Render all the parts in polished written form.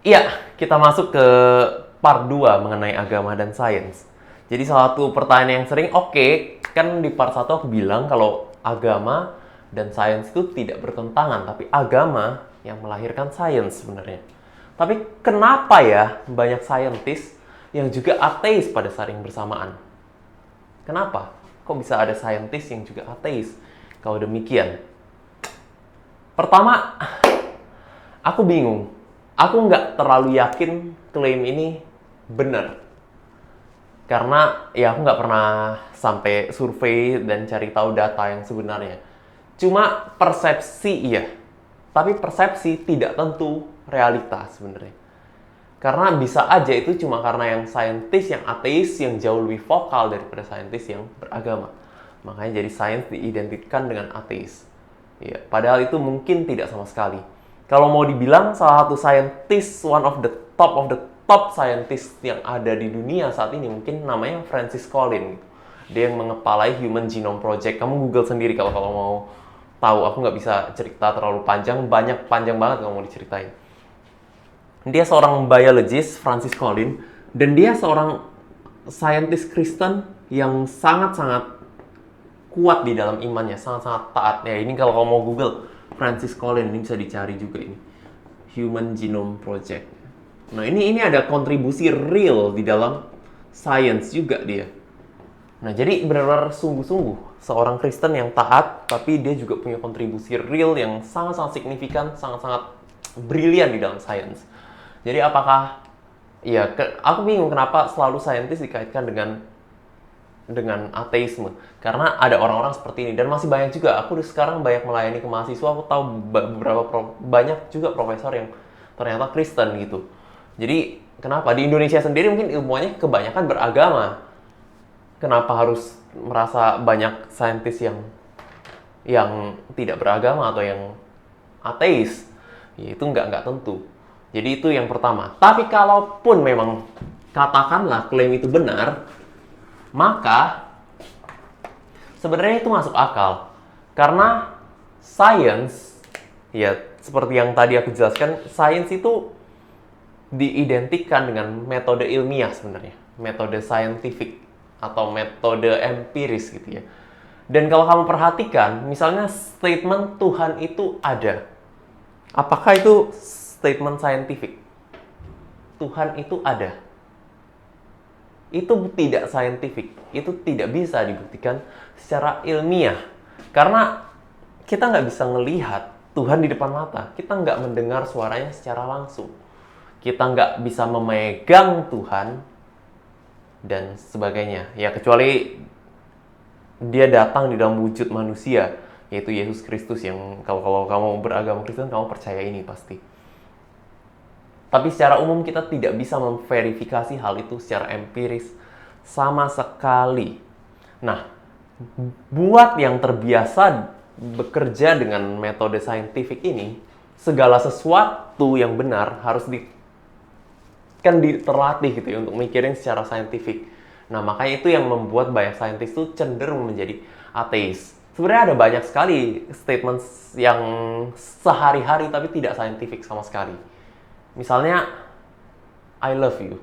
Iya, kita masuk ke part 2 mengenai agama dan sains. Jadi salah satu pertanyaan yang sering, oke, kan di part satu aku bilang kalau agama dan sains itu tidak bertentangan, tapi agama yang melahirkan sains sebenarnya. Tapi kenapa ya banyak saintis yang juga ateis pada saat yang bersamaan? Kenapa? Kok bisa ada saintis yang juga ateis? Kalau demikian, pertama, aku bingung. Aku nggak terlalu yakin klaim ini benar. Karena ya aku nggak pernah sampai survei dan cari tahu data yang sebenarnya. Cuma persepsi iya. Tapi persepsi tidak tentu realita sebenarnya. Karena bisa aja itu cuma karena yang saintis, yang ateis, yang jauh lebih vokal daripada saintis yang beragama. Makanya jadi sains diidentikan dengan ateis. Ya, padahal itu mungkin tidak sama sekali. Kalau mau dibilang salah satu saintis, one of the top scientist yang ada di dunia saat ini mungkin namanya Francis Collins. Dia yang mengepalai Human Genome Project. Kamu Google sendiri kalau mau tahu. Aku nggak bisa cerita terlalu panjang, panjang banget kalau mau diceritain. Dia seorang biologist, Francis Collins, dan dia seorang saintis Kristen yang sangat-sangat kuat di dalam imannya, sangat-sangat taat. Ya, ini kalau kamu mau Google Francis Collins, ini bisa dicari juga ini. Human Genome Project. Nah, ini ada kontribusi real di dalam science juga dia. Nah, jadi benar-benar sungguh-sungguh seorang Kristen yang taat, tapi dia juga punya kontribusi real yang sangat-sangat signifikan, sangat-sangat brilian di dalam science. Jadi apakah ya aku bingung kenapa selalu saintis dikaitkan dengan ateisme, karena ada orang-orang seperti ini dan masih banyak juga. Aku sekarang banyak melayani ke mahasiswa, aku tahu banyak juga profesor yang ternyata Kristen gitu. Jadi kenapa di Indonesia sendiri mungkin ilmuannya kebanyakan beragama, kenapa harus merasa banyak saintis yang tidak beragama atau yang ateis? Ya, itu nggak tentu. Jadi itu yang pertama. Tapi kalaupun memang katakanlah klaim itu benar, maka sebenarnya itu masuk akal. Karena science, ya seperti yang tadi aku jelaskan, science itu diidentikan dengan metode ilmiah sebenarnya. Metode scientific atau metode empiris gitu ya. Dan kalau kamu perhatikan, misalnya statement Tuhan itu ada. Apakah itu statement scientific? Tuhan itu ada. Itu tidak scientific. Itu tidak bisa dibuktikan secara ilmiah. Karena kita nggak bisa ngelihat Tuhan di depan mata. Kita nggak mendengar suaranya secara langsung. Kita nggak bisa memegang Tuhan dan sebagainya. Ya kecuali dia datang di dalam wujud manusia, yaitu Yesus Kristus, yang kalau kamu beragama Kristen kamu percaya ini pasti. Tapi secara umum kita tidak bisa memverifikasi hal itu secara empiris sama sekali. Nah, buat yang terbiasa bekerja dengan metode saintifik ini, segala sesuatu yang benar harus terlatih gitu ya untuk mikirin secara saintifik. Nah, makanya itu yang membuat banyak saintis itu cenderung menjadi ateis. Sebenarnya ada banyak sekali statement yang sehari-hari tapi tidak saintifik sama sekali. Misalnya, I love you.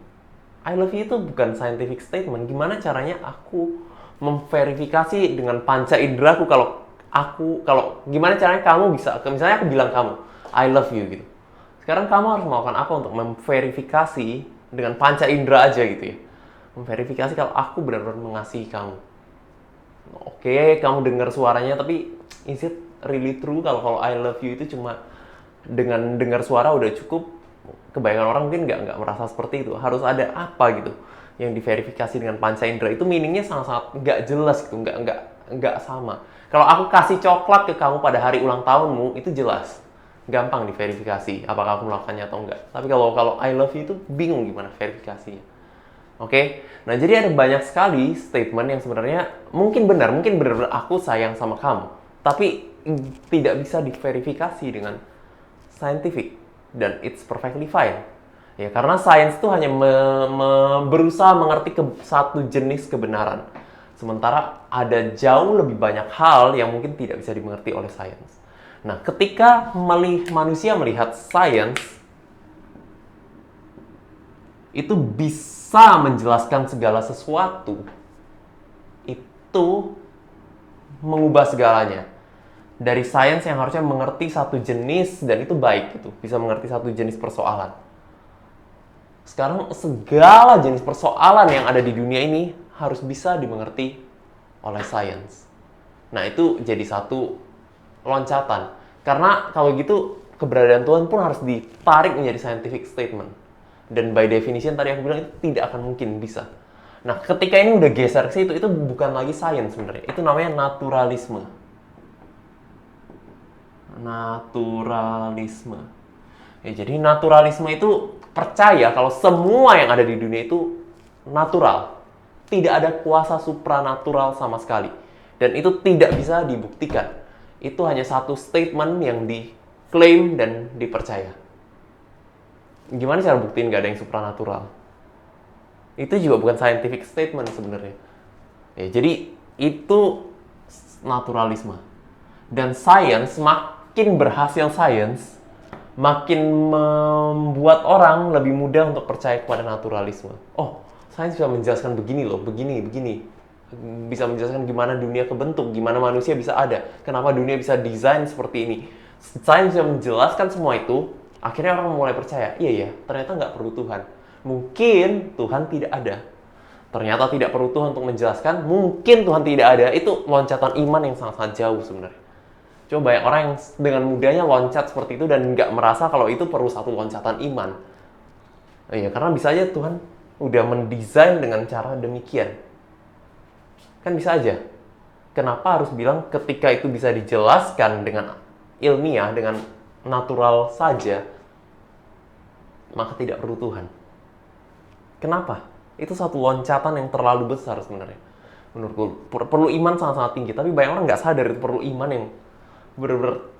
I love you itu bukan scientific statement. Gimana caranya aku memverifikasi dengan panca inderaku kalau gimana caranya kamu bisa, misalnya aku bilang kamu, I love you gitu. Sekarang kamu harus melakukan apa untuk memverifikasi dengan panca indera aja gitu ya. Memverifikasi kalau aku benar-benar mengasihi kamu. Oke, kamu dengar suaranya, tapi is it really true kalau I love you itu cuma dengan dengar suara udah cukup? Kebanyakan orang mungkin nggak merasa seperti itu. Harus ada apa gitu yang diverifikasi dengan panca indera. Itu meaningnya sangat-sangat nggak jelas gitu, nggak sama. Kalau aku kasih coklat ke kamu pada hari ulang tahunmu, itu jelas, gampang diverifikasi apakah aku melakukannya atau enggak. Tapi kalau I love you itu bingung gimana verifikasinya. Oke, nah jadi ada banyak sekali statement yang sebenarnya mungkin benar aku sayang sama kamu, tapi tidak bisa diverifikasi dengan scientific, dan it's perfectly fine. Ya, karena sains itu hanya berusaha mengerti satu jenis kebenaran. Sementara ada jauh lebih banyak hal yang mungkin tidak bisa dimengerti oleh sains. Nah, ketika manusia melihat sains, itu bisa menjelaskan segala sesuatu, itu mengubah segalanya. Dari sains yang harusnya mengerti satu jenis, dan itu baik, gitu, bisa mengerti satu jenis persoalan. Sekarang segala jenis persoalan yang ada di dunia ini harus bisa dimengerti oleh sains. Nah, itu jadi satu loncatan. Karena kalau gitu, keberadaan Tuhan pun harus ditarik menjadi scientific statement. Dan by definition tadi aku bilang itu tidak akan mungkin bisa. Nah, ketika ini udah geser ke situ, itu bukan lagi sains sebenarnya. Itu namanya naturalisme. Naturalisme. Ya, jadi naturalisme itu percaya kalau semua yang ada di dunia itu natural. Tidak ada kuasa supranatural sama sekali. Dan itu tidak bisa dibuktikan. Itu hanya satu statement yang diklaim dan dipercaya. Gimana cara buktiin gak ada yang supranatural? Itu juga bukan scientific statement sebenarnya. Ya, jadi itu naturalisme. Dan sains, makin berhasil sains, makin membuat orang lebih mudah untuk percaya kepada naturalisme. Oh, sains bisa menjelaskan begini loh, begini. Bisa menjelaskan gimana dunia kebentuk, gimana manusia bisa ada, kenapa dunia bisa desain seperti ini. Sains bisa menjelaskan semua itu, akhirnya orang mulai percaya, iya ya, ternyata nggak perlu Tuhan. Mungkin Tuhan tidak ada. Ternyata tidak perlu Tuhan untuk menjelaskan, mungkin Tuhan tidak ada. Itu loncatan iman yang sangat-sangat jauh sebenarnya. Coba banyak orang yang dengan mudahnya loncat seperti itu dan nggak merasa kalau itu perlu satu loncatan iman. Iya, karena bisa aja Tuhan udah mendesain dengan cara demikian. Kan bisa aja. Kenapa harus bilang ketika itu bisa dijelaskan dengan ilmiah, dengan natural saja, maka tidak perlu Tuhan? Kenapa? Itu satu loncatan yang terlalu besar sebenarnya. Menurutku, perlu iman sangat-sangat tinggi. Tapi banyak orang nggak sadar itu perlu iman yang benar-benar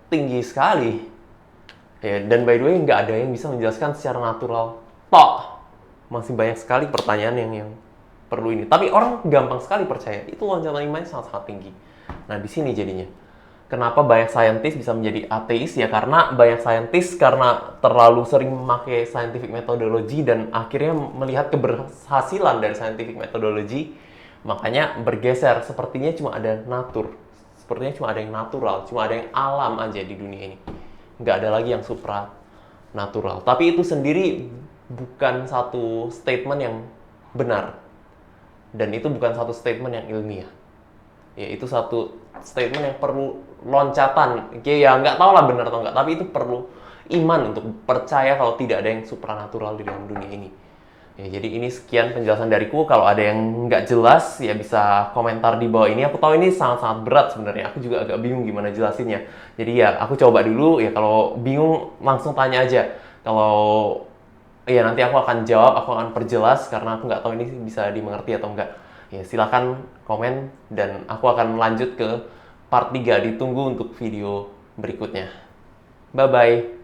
tinggi sekali. Ya, dan by the way, nggak ada yang bisa menjelaskan secara natural. Masih banyak sekali pertanyaan yang perlu ini. Tapi orang gampang sekali percaya. Itu loncatan iman sangat-sangat tinggi. Nah, di sini jadinya. Kenapa banyak saintis bisa menjadi ateis? Ya karena banyak saintis karena terlalu sering memakai scientific methodology dan akhirnya melihat keberhasilan dari scientific methodology, makanya bergeser. Sepertinya cuma ada natur. Sepertinya cuma ada yang natural, cuma ada yang alam aja di dunia ini. Nggak ada lagi yang supranatural. Tapi itu sendiri bukan satu statement yang benar. Dan itu bukan satu statement yang ilmiah. Ya, itu satu statement yang perlu loncatan. Ya nggak tahu lah benar atau nggak, tapi itu perlu iman untuk percaya kalau tidak ada yang supranatural di dalam dunia ini. Ya, jadi ini sekian penjelasan dariku. Kalau ada yang nggak jelas, ya bisa komentar di bawah ini. Aku tahu ini sangat-sangat berat sebenarnya. Aku juga agak bingung gimana jelasinnya. Jadi ya aku coba dulu. Ya kalau bingung langsung tanya aja. Kalau ya nanti aku akan jawab, aku akan perjelas karena aku nggak tahu ini bisa dimengerti atau enggak. Ya silakan komen dan aku akan lanjut ke part 3. Ditunggu untuk video berikutnya. Bye-bye.